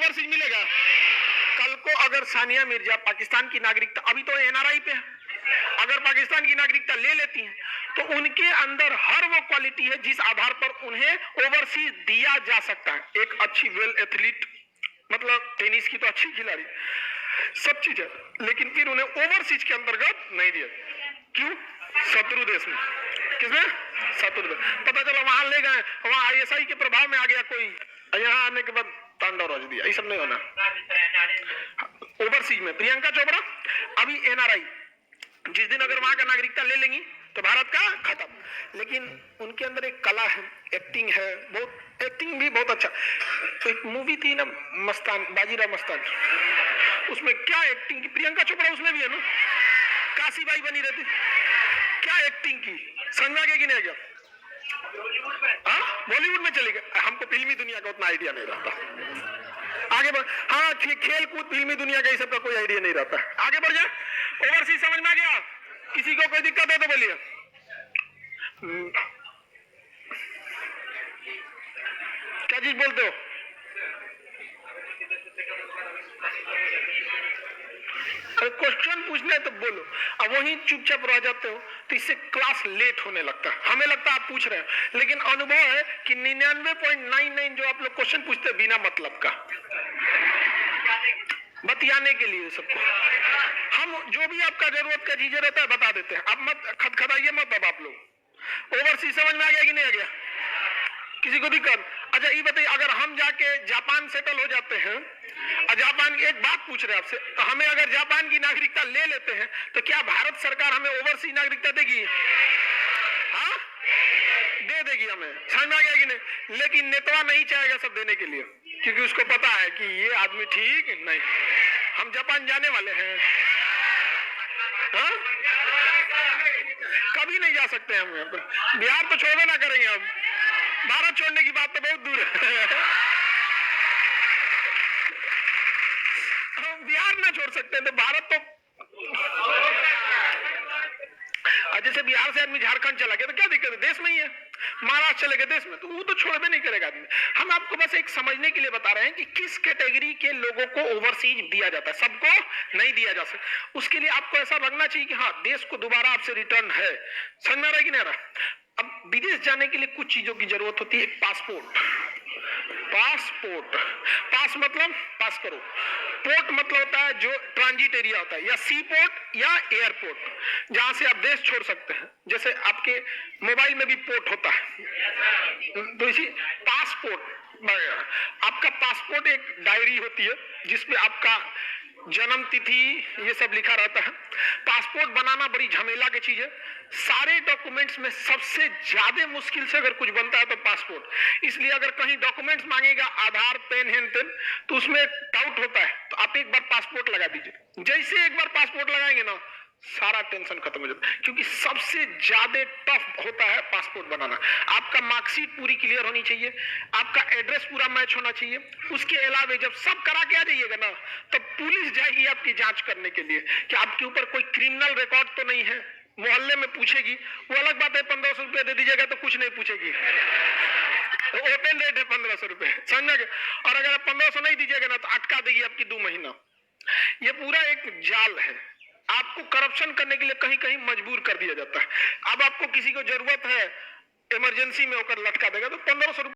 Overseas मिलेगा। कल को अगर सानिया मिर्जा पाकिस्तान की नागरिकता, अभी तो एनआरआई पे है, अगर पाकिस्तान की नागरिकता ले लेती हैं तो उनके अंदर हर वो क्वालिटी है जिस आधार पर उन्हें ओवरसीज दिया जा सकता है। एक अच्छी वेल एथलीट, मतलब टेनिस की तो अच्छी खिलाड़ी, सब चीज है, लेकिन फिर उन्हें ओवरसीज के अंतर्गत नहीं दिया। क्यों? शत्रु देश में। किसमें? शत्रु देश। पता चला वहां ले गए, वहां आईएसआई के प्रभाव में आ गया कोई, यहाँ आने के बाद तांडव रच दिया। ये सब नहीं होना। ओवरसीज में प्रियंका चोपड़ा अभी एनआरआई, जिस दिन अगर वहां का नागरिकता ले लेंगी तो भारत का खत्म। लेकिन उनके अंदर एक कला है, एक्टिंग है, बहुत एक्टिंग भी बहुत अच्छा। तो एक मूवी थी ना मस्तान, बाजीराव मस्तान, उसमें क्या एक्टिंग की, प्रियंका चोपड़ा उसमें भी है ना, काशीबाई बनी रहती, क्या एक्टिंग की, समझ में आ गया कि नहीं आ गया? हाँ, बॉलीवुड में चली गई। हमको फिल्मी दुनिया का उतना आइडिया नहीं रहता। आगे बढ़, हाँ खेल कूद फिल्मी दुनिया का, इस सब का कोई आइडिया नहीं रहता। आगे बढ़ जाए। ओवरसीज समझ में आ गया? किसी को कोई दिक्कत है तो बोलिए। क्या चीज बोलते हो? अरे क्वेश्चन पूछना है तो बोलो, अब वहीं चुपचाप रह जाते हो तो इससे क्लास लेट होने लगता है। हमें लगता है आप पूछ रहे हैं, लेकिन अनुभव है कि 99.99 जो आप लोग क्वेश्चन पूछते हैं बिना मतलब का, बतियाने के लिए सबको। हम जो भी आपका जरूरत का चीजें रहता है बता देते हैं। अब मत खटखटाइए मत। अब आप लोग ओवरसीज समझ में आ गया कि नहीं आ गया? किसी को दिक्कत? अच्छा ये बताइए, अगर हम जाके जापान सेटल हो जाते हैं और जापान की एक बात पूछ रहे हैं आपसे, तो हमें अगर जापान की नागरिकता ले लेते हैं तो क्या भारत सरकार हमें ओवरसीज नागरिकता देगी? हाँ, दे देगी हमें। समझ में आ गया कि नहीं? लेकिन नेतवा नहीं चाहेगा सब देने के लिए, क्योंकि उसको पता है कि ये आदमी ठीक नहीं। हम जापान जाने वाले हैं, हाँ? कभी नहीं जा सकते हम। बिहार तो छोड़े ना करेंगे हम, भारत छोड़ने की बात तो बहुत दूर है। हम बिहार ना छोड़ सकते तो भारत तो, जैसे बिहार से आदमी झारखंड चला गया तो क्या दिक्कत है, देश में ही है। महाराष्ट्र चले गए देश में, तो वो तो छोड़बे नहीं करेगा आदमी। हम आपको बस एक समझने के लिए बता रहे हैं कि किस कैटेगरी के लोगों को ओवरसीज दिया जाता है, सबको नहीं दिया जा सकता। उसके लिए आपको ऐसा लगना चाहिए कि हाँ देश को दोबारा आपसे रिटर्न है। समझ में आ रहा है कि नहीं आ रहा? अब विदेश जाने के लिए कुछ चीजों की जरूरत होती है। पासपोर्ट, पासपोर्ट, पास मतलब पास करो, पोर्ट मतलब होता है जो ट्रांजिट एरिया होता है, या सी पोर्ट या एयरपोर्ट, जहां से आप देश छोड़ सकते हैं। जैसे आपके मोबाइल में भी पोर्ट होता है, तो इसी पासपोर्ट। आपका पासपोर्ट एक डायरी होती है जिसमें आपका जन्म तिथि ये सब लिखा रहता है। पासपोर्ट बनाना बड़ी झमेला की चीज है। सारे डॉक्यूमेंट्स में सबसे ज्यादा मुश्किल से अगर कुछ बनता है तो पासपोर्ट। इसलिए अगर कहीं डॉक्यूमेंट्स मांगेगा, आधार, पेन, हैंड पेन, तो उसमें डाउट होता है, तो आप एक बार पासपोर्ट लगा दीजिए। जैसे एक बार पासपोर्ट लगाएंगे ना, सारा टेंशन खत्म हो जाता है। क्योंकि सबसे ज्यादा टफ होता है पासपोर्ट बनाना। आपका मार्कशीट पूरी क्लियर होनी चाहिए, आपका एड्रेस पूरा मैच होना चाहिए। उसके अलावा जब सब करा के आ जाइएगा ना, तब पुलिस जाएगी आपकी जांच करने के लिए कि आपके ऊपर कोई क्रिमिनल रिकॉर्ड तो नहीं है। मोहल्ले में पूछेगी, वो अलग बात है। 1500 रुपया दे दीजिएगा तो कुछ नहीं पूछेगी, ओपन रेट है 1500 रुपए, समझ गए? और अगर आप 1500 नहीं दीजिएगा ना तो अटका देगी आपकी 2 महीना। ये पूरा एक जाल है। आपको करप्शन करने के लिए कहीं कहीं मजबूर कर दिया जाता है। अब आपको किसी को जरूरत है, इमरजेंसी में होकर लटका देगा तो 1500 रुपए